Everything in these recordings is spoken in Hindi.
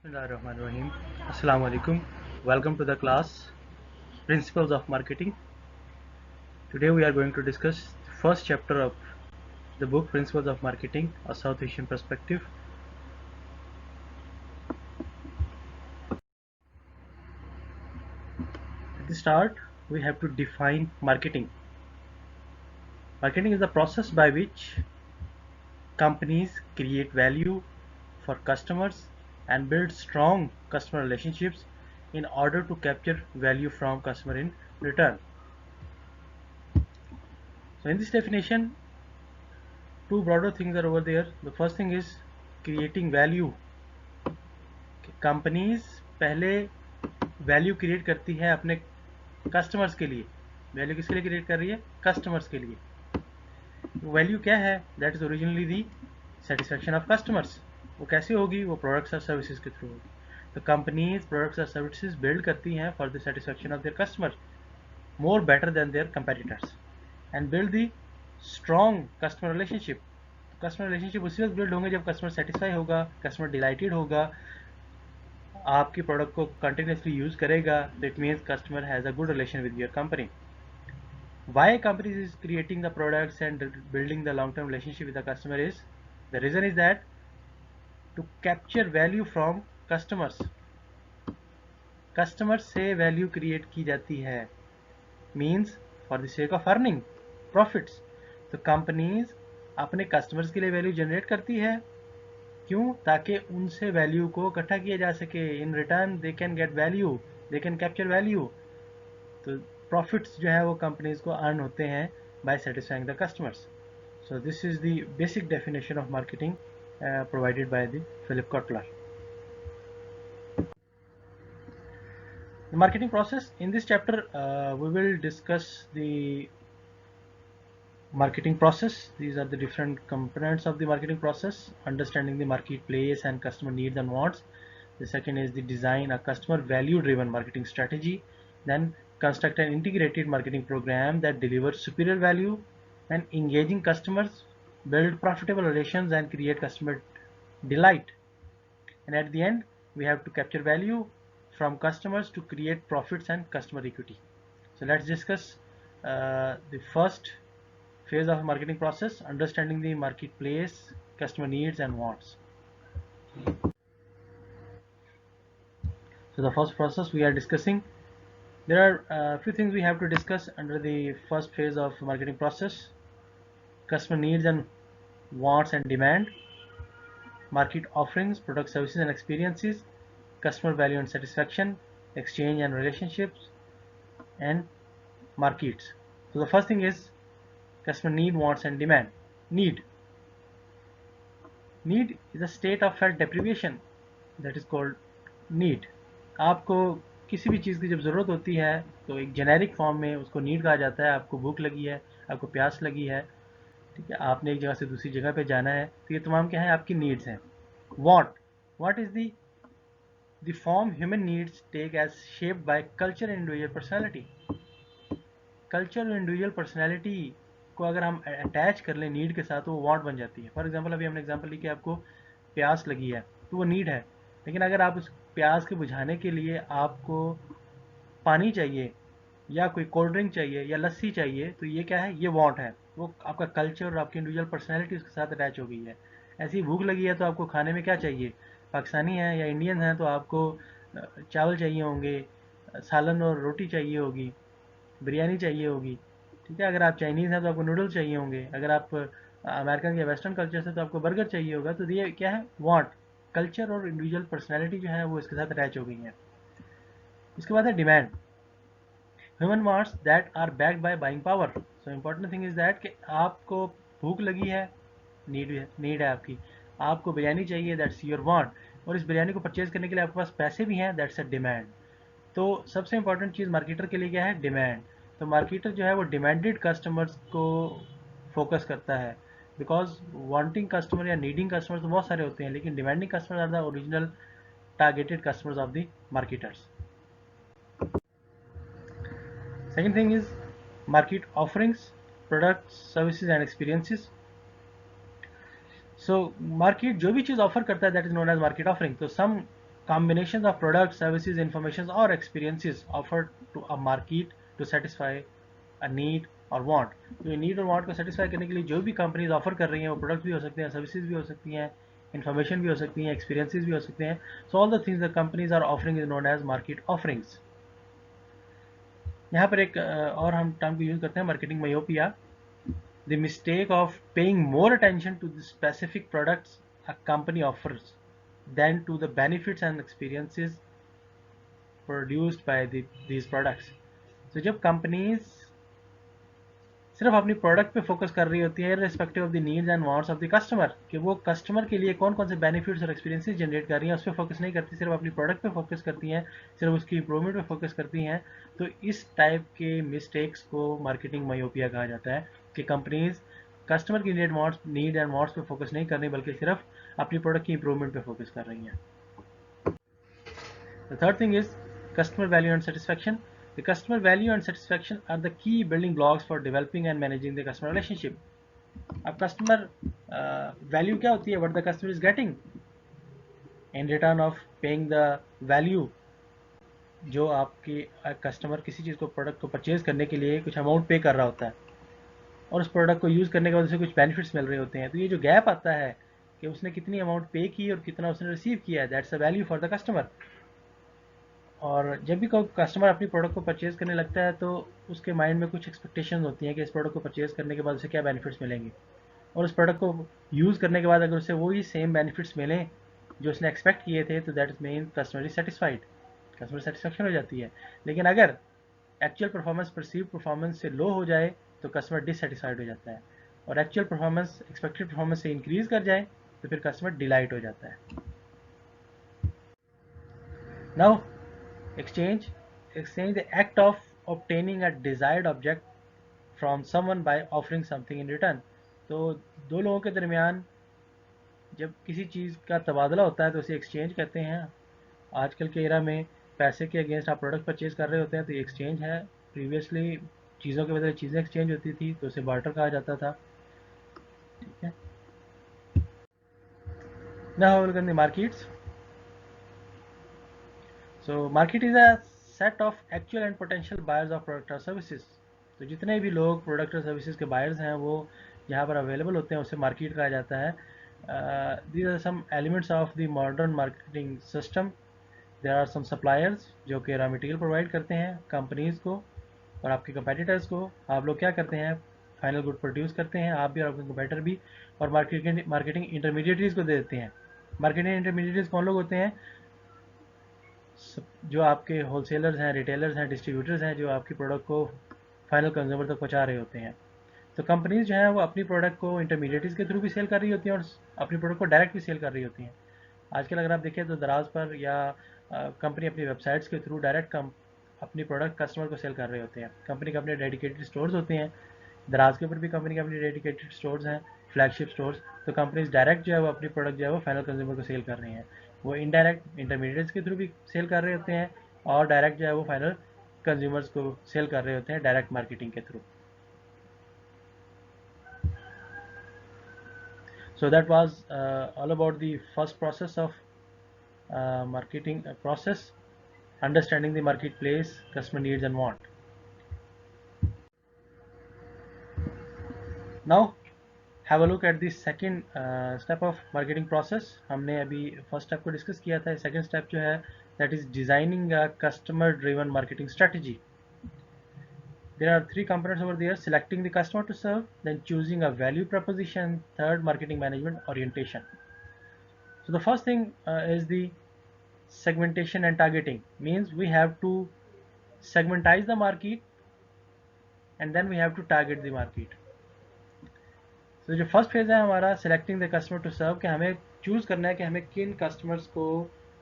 Bismillahirrahmanirrahim. Assalamu alaikum. Welcome to the class Principles of Marketing. Today we are going to discuss the first chapter of the book Principles of Marketing, a South Asian Perspective. At the start, we have to define marketing. Marketing is the process by which companies create value for customers and build strong customer relationships in order to capture value from customer in return. So in this definition, two broader things are over there. The first thing is creating value. Companies पहले वैल्यू क्रिएट करती है अपने कस्टमर्स के लिए. वैल्यू किसके लिए क्रिएट कर रही है? कस्टमर्स के लिए. वैल्यू क्या है? That is originally the satisfaction of customers. वो कैसे होगी? वो प्रोडक्ट्स और सर्विसेज के थ्रू होगी. तो कंपनीज प्रोडक्ट्स और सर्विसेज बिल्ड करती हैं for the satisfaction of their customer more better than their competitors and build the strong customer relationship. Customer relationship उसी वक्त बिल्ड होंगे जब कस्टमर सेटिस्फाई होगा, कस्टमर डिलाइटेड होगा, आपकी प्रोडक्ट को कंटिन्यूसली यूज करेगा. तो it means customer has a good relation with your company. Why companies is creating the products and building the long-term relationship with the customer is, the reason is that to capture value from customers. Customers से value create की जाती है, means for the sake of earning profits. तो companies अपने customers के लिए value generate करती है. क्यों? ताकि उनसे वैल्यू को इकट्ठा किया जा सके. In return they can get value, they can capture value. तो प्रॉफिट्स जो है वो कंपनीज को अर्न होते हैं by satisfying the customers. So this is the basic definition of marketing provided by the Philip Kotler. The marketing process. In this chapter, we will discuss the marketing process. These are the different components of the marketing process. Understanding the marketplace and customer needs and wants. The second is the design a customer value driven marketing strategy. Then construct an integrated marketing program that delivers superior value and engaging customers, build profitable relations and create customer delight. And at the end, we have to capture value from customers to create profits and customer equity. So let's discuss the first phase of marketing process, understanding the marketplace, customer needs and wants. So the first process we are discussing, there are a few things we have to discuss under the first phase of marketing process: customer needs and wants and demand, market offerings, product services and experiences, customer value and satisfaction, exchange and relationships, and markets. So the first thing is customer need, wants and demand. Need is a state of felt deprivation, that is called need. आपको किसी भी चीज़ की जब ज़रूरत होती है तो एक जेनेरिक फॉर्म में उसको नीड कहा जाता है. आपको भूख लगी है, आपको प्यास लगी है, ठीक है, आपने एक जगह से दूसरी जगह पे जाना है, तो ये तमाम क्या है? आपकी नीड्स हैं. What is the form human needs take as shaped by culture and individual personality. Culture और इंडिविजुअल पर्सनैलिटी को अगर हम अटैच कर लें नीड के साथ तो वो वांट बन जाती है. फॉर एग्जांपल अभी हमने एग्जांपल ली कि आपको प्यास लगी है तो वो नीड है, लेकिन अगर आप उस प्यास के बुझाने के लिए आपको पानी चाहिए या कोई कोल्ड ड्रिंक चाहिए या लस्सी चाहिए तो ये क्या है? ये वांट है. वो आपका कल्चर और आपकी इंडिविजुअल पर्सनैलिटी उसके साथ अटैच हो गई है. ऐसी ही भूख लगी है तो आपको खाने में क्या चाहिए? पाकिस्तानी है या इंडियन है तो आपको चावल चाहिए होंगे, सालन और रोटी चाहिए होगी, बिरयानी चाहिए होगी, ठीक है. अगर आप चाइनीज़ हैं तो आपको नूडल्स चाहिए होंगे. अगर आप अमेरिकन या वेस्टर्न कल्चर से तो आपको बर्गर चाहिए होगा. तो ये क्या है? वांट. कल्चर और इंडिविजुअल पर्सनैलिटी जो है वो इसके साथ अटैच हो गई है. इसके बाद है demand. Human wants that are backed by buying power. So important thing is that कि आपको भूख लगी है, नीड है आपकी, आपको बिरयानी चाहिए, दैट्स योर वांट, और इस बिरयानी को परचेज करने के लिए आपके पास पैसे भी हैं, दैट्स अ डिमांड. तो सबसे इंपॉर्टेंट चीज़ मार्केटर के लिए क्या है? डिमांड. तो मार्केटर जो है वो डिमांडेड कस्टमर्स को फोकस करता है, बिकॉज वांटिंग कस्टमर या नीडिंग कस्टमर्स तो बहुत सारे होते हैं, लेकिन demanding customer are the original targeted customers of the marketers. Second thing is market offerings, products, services and experiences. So market जो भी चीज़ ऑफर करता है that is known as market offering. तो some combinations of products, services, information or experiences offered to a market to satisfy a need or want. तो ये नीड और वांट को सेटिस्फाई करने के लिए जो भी कंपनीज ऑफर कर रही हैं वो प्रोडक्ट्स भी हो सकते हैं, सर्विसेज भी हो सकती हैं, इन्फॉर्मेशन भी हो सकती हैं, एक्सपीरियंसेस भी हो सकते हैं. So all the things the companies are offering is known as market offerings. यहाँ पर एक और हम टर्म को यूज करते हैं, marketing myopia. The mistake of paying more attention to the specific products a company offers than to the benefits and experiences produced by these products. So जब कंपनीज सिर्फ अपनी प्रोडक्ट पे फोकस कर रही होती है respective of the needs and wants of the customer, कि वो कस्टमर के लिए कौन कौन से बेनिफिट्स और एक्सपीरियंसेस जनरेट कर रही हैं, उस पर फोकस नहीं करती, सिर्फ अपनी प्रोडक्ट पे फोकस करती हैं, सिर्फ उसकी इंप्रूवमेंट पे फोकस करती हैं, तो इस टाइप के मिस्टेक्स को मार्केटिंग मायोपिया कहा जाता है. कि कंपनीज कस्टमर की नीड एंड वांट्स पे फोकस नहीं कर रही बल्कि सिर्फ अपनी प्रोडक्ट की इंप्रूवमेंट पे फोकस कर रही हैं. The third thing is customer value and satisfaction. The customer value and satisfaction are the key building blocks for developing and managing the customer relationship. अब कस्टमर वैल्यू क्या होती है? What the customer is getting in return of paying the value. जो आपकी कस्टमर किसी चीज़ को प्रोडक्ट को परचेज करने के लिए कुछ अमाउंट पे कर रहा होता है और उस प्रोडक्ट को यूज़ करने के बाद उसे कुछ बेनिफिट्स मिल रहे होते हैं, तो ये जो गैप आता है कि उसने कितनी अमाउंट पे की और कितना उसने रिसीव किया है, that's a value for the customer. और जब भी कोई कस्टमर अपनी प्रोडक्ट को परचेज़ करने लगता है तो उसके माइंड में कुछ एक्सपेक्टेशन होती हैं कि इस प्रोडक्ट को परचेज़ करने के बाद उसे क्या बेनिफिट्स मिलेंगे, और उस प्रोडक्ट को यूज़ करने के बाद अगर उसे वही सेम बेनिफिट्स मिलें जो उसने एक्सपेक्ट किए थे, तो that is mean customer is satisfied, customer satisfaction हो जाती है. लेकिन अगर एक्चुअल परफॉर्मेंस परसीव परफॉर्मेंस से लो हो जाए तो कस्टमर डिससेटिस्फाइड हो जाता है, और एक्चुअल परफॉर्मेंस एक्सपेक्टेड परफॉर्मेंस से इंक्रीज कर जाए तो फिर कस्टमर डिलाइट हो जाता है. Now exchange exchange the act of obtaining a desired object from someone by offering something in return. तो दो लोगों के दरमियान जब किसी चीज़ का तबादला होता है तो उसे एक्सचेंज कहते हैं. आजकल के एरा में पैसे के अगेंस्ट आप प्रोडक्ट परचेज कर रहे होते हैं तो ये एक्सचेंज है. प्रीवियसली चीज़ों के बदले चीज़ें एक्सचेंज होती थी तो उसे बार्टर कहा जाता था. ठीक है. Now we look at the markets. So market is a set of actual and potential buyers of product or services. तो जितने भी लोग प्रोडक्ट और सर्विसेज के बायर्स हैं वो जहाँ पर अवेलेबल होते हैं उसे मार्केट कहा जाता है. These are some elements of the modern marketing system. There are some suppliers जो कि रॉ मटेरियल प्रोवाइड करते हैं कंपनीज को और आपके कंपेटिटर्स को. आप लोग क्या करते हैं? फाइनल गुड प्रोड्यूस करते हैं, आप भी और आपके कंपेटिटर भी, और मार्केटिंग इंटरमीडिएटरीज को दे देते हैं. मार्केटिंग इंटरमीडिएटरीज कौन लोग होते हैं? जो आपके होलसेलर्स हैं, रिटेलर्स हैं, डिस्ट्रीब्यूटर्स हैं, जो आपकी प्रोडक्ट को फाइनल कंज्यूमर तक पहुंचा रहे होते हैं. तो कंपनीज जो हैं वो अपनी प्रोडक्ट को इंटरमीडिएटरीज के थ्रू भी सेल कर रही होती हैं और अपनी प्रोडक्ट को डायरेक्ट भी सेल कर रही होती हैं. आजकल अगर आप देखें तो दराज पर या कंपनी अपनी वेबसाइट्स के थ्रू डायरेक्ट अपनी प्रोडक्ट कस्टमर को सेल कर रहे होते हैं. कंपनी के अपने डेडिकेटेड स्टोर्स होते हैं. दराज के ऊपर भी कंपनी के अपने डेडिकेटेड स्टोर्स हैं, फ्लैगशिप स्टोर्स. तो कंपनीज डायरेक्ट जो है वो अपनी प्रोडक्ट जो है वो फाइनल कंज्यूमर को सेल कर रही हैं. वो इनडायरेक्ट इंटरमीडिएट्स के थ्रू भी सेल कर रहे होते हैं और डायरेक्ट जो है वो फाइनल कंज्यूमर्स को सेल कर रहे होते हैं डायरेक्ट मार्केटिंग के through. So that was all about the first process of marketing process, understanding the marketplace, customer needs and want. Now have a look at the second step of marketing process. हमने अभी first step को discuss किया था. second step जो है that is designing a customer driven marketing strategy. There are three components over there: selecting the customer to serve, then choosing a value proposition, third marketing management orientation. So the first thing is the segmentation and targeting. Means we have to segmentize the market and then we have to target the market. तो जो फर्स्ट फेज है हमारा selecting the customer to serve, कि हमें चूज़ करना है कि हमें किन कस्टमर्स को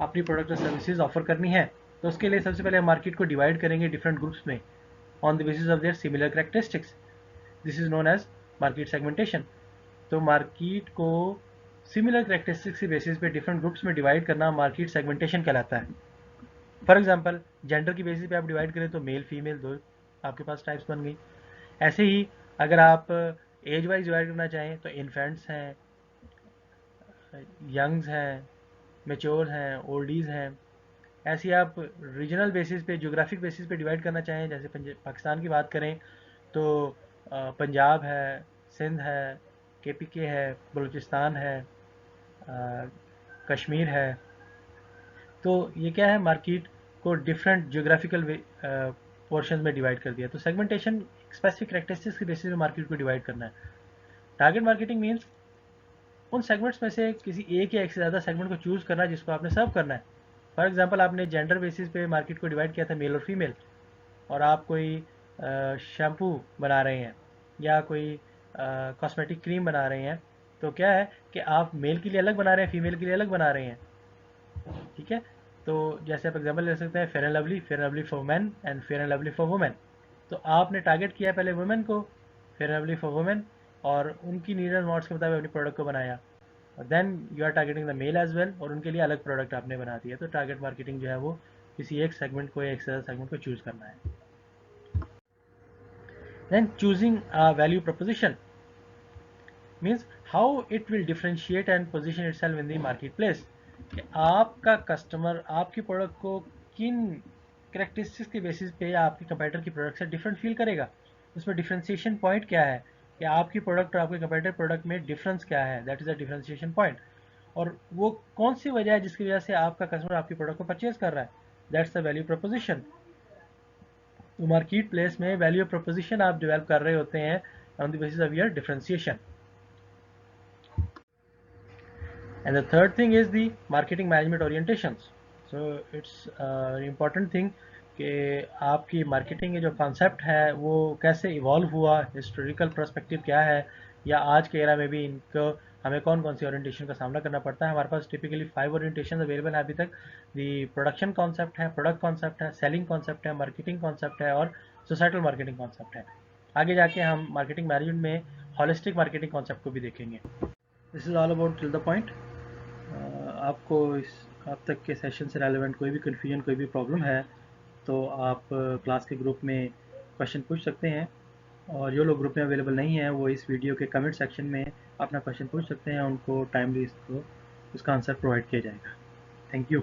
अपनी प्रोडक्ट और सर्विसेज ऑफर करनी है. तो उसके लिए सबसे पहले हम मार्केट को डिवाइड करेंगे डिफरेंट ग्रुप्स में on the basis of their similar characteristics. This is known as market segmentation. तो मार्केट को सिमिलर कैरेक्टरिस्टिक्स के बेसिस पे डिफरेंट ग्रुप्स में डिवाइड करना मार्केट सेगमेंटेशन कहलाता है. फॉर एग्जाम्पल जेंडर की बेसिस पे आप डिवाइड करें तो मेल फीमेल दो आपके पास टाइप्स बन गई. ऐसे ही अगर आप एज वाइज डिवाइड करना चाहें तो इन्फेंट्स हैं, यंग्स हैं, मेच्योर हैं, ओल्डीज़ हैं। ऐसी आप रीजनल बेसिस पे, ज्योग्राफिक बेसिस पे डिवाइड करना चाहें, जैसे पाकिस्तान की बात करें तो पंजाब है, सिंध है, केपीके है, बलूचिस्तान है, कश्मीर है। तो ये क्या है, मार्केट को डिफरेंट ज्योग्राफिकल पोर्शन में डिवाइड कर दिया। तो सेगमेंटेशन स्पेसिफिक करेक्टरिस्टिक्स के बेसिस पे मार्केट को डिवाइड करना है। टारगेट मार्केटिंग मीन्स उन सेगमेंट्स में से किसी एक या एक से ज़्यादा सेगमेंट को चूज़ करना है जिसको आपने सर्व करना है। फॉर एग्जांपल, आपने जेंडर बेसिस पे मार्केट को डिवाइड किया था, मेल और फीमेल, और आप कोई शैम्पू बना रहे हैं या कोई कॉस्मेटिक क्रीम बना रहे हैं, तो क्या है कि आप मेल के लिए अलग बना रहे हैं, फीमेल के लिए अलग बना रहे हैं। ठीक है, तो जैसे आप एग्जांपल ले सकते हैं, fair and lovely for man and fair and lovely for women. तो आपने टारगेट किया पहले वुमेन को, fair and lovely for women, और उनकी नीड एंड वांट्स के मुताबिक अपनी प्रोडक्ट को बनाया। और then you are targeting the male as well, और उनके लिए अलग प्रोडक्ट आपने बना दिया। तो टारगेट मार्केटिंग जो है वो किसी एक सेगमेंट को या एक से ज़्यादा सेगमेंट को चूज़ करना है। Then choosing a value proposition means how it will differentiate and position itself in the market place. कि आपका कस्टमर आपकी प्रोडक्ट को किन करेक्टरिस्टिक्स के बेसिस पे आपके कंपेटिटर की प्रोडक्ट से डिफरेंट फील करेगा। उसमें डिफरेंशिएशन पॉइंट क्या है, कि आपकी प्रोडक्ट और आपके कंपेटिटर प्रोडक्ट में डिफरेंस क्या है, that is a differentiation point. और वो कौन सी वजह है जिसकी वजह से आपका कस्टमर आपकी प्रोडक्ट को परचेज कर रहा है, दैट्स द वैल्यू प्रोपोजिशन। तो मार्केट प्लेस में वैल्यू प्रोपोजिशन आप डेवलप कर रहे होते हैं on the basis of your differentiation. And the third thing is the marketing management orientations. So it's important thing कि आपकी मार्केटिंग के जो कॉन्सेप्ट है वो कैसे इवॉल्व हुआ, हिस्टोरिकल पर्सपेक्टिव क्या है, या आज के एरा में भी इनको हमें कौन कौन सी ओरिएंटेशन का सामना करना पड़ता है। हमारे पास टिपिकली 5 ओरिएंटेशन अवेलेबल है अभी तक। दी प्रोडक्शन कॉन्सेप्ट है, प्रोडक्ट कॉन्सेप्ट है, सेलिंग कॉन्सेप्ट है, मार्केटिंग कॉन्सेप्ट है, और सोसाइटल मार्केटिंग कॉन्सेप्ट है। आगे जाके हम मार्केटिंग मैनेजमेंट में हॉलिस्टिक मार्केटिंग कॉन्सेप्ट को भी देखेंगे। This is all about till the point. आपको इस अब तक के सेशन से रेलेवेंट कोई भी कन्फ्यूजन, कोई भी प्रॉब्लम है, तो आप क्लास के ग्रुप में क्वेश्चन पूछ सकते हैं। और जो लोग ग्रुप में अवेलेबल नहीं हैं वो इस वीडियो के कमेंट सेक्शन में अपना क्वेश्चन पूछ सकते हैं, उनको टाइमली इसको उसका आंसर प्रोवाइड किया जाएगा। Thank you.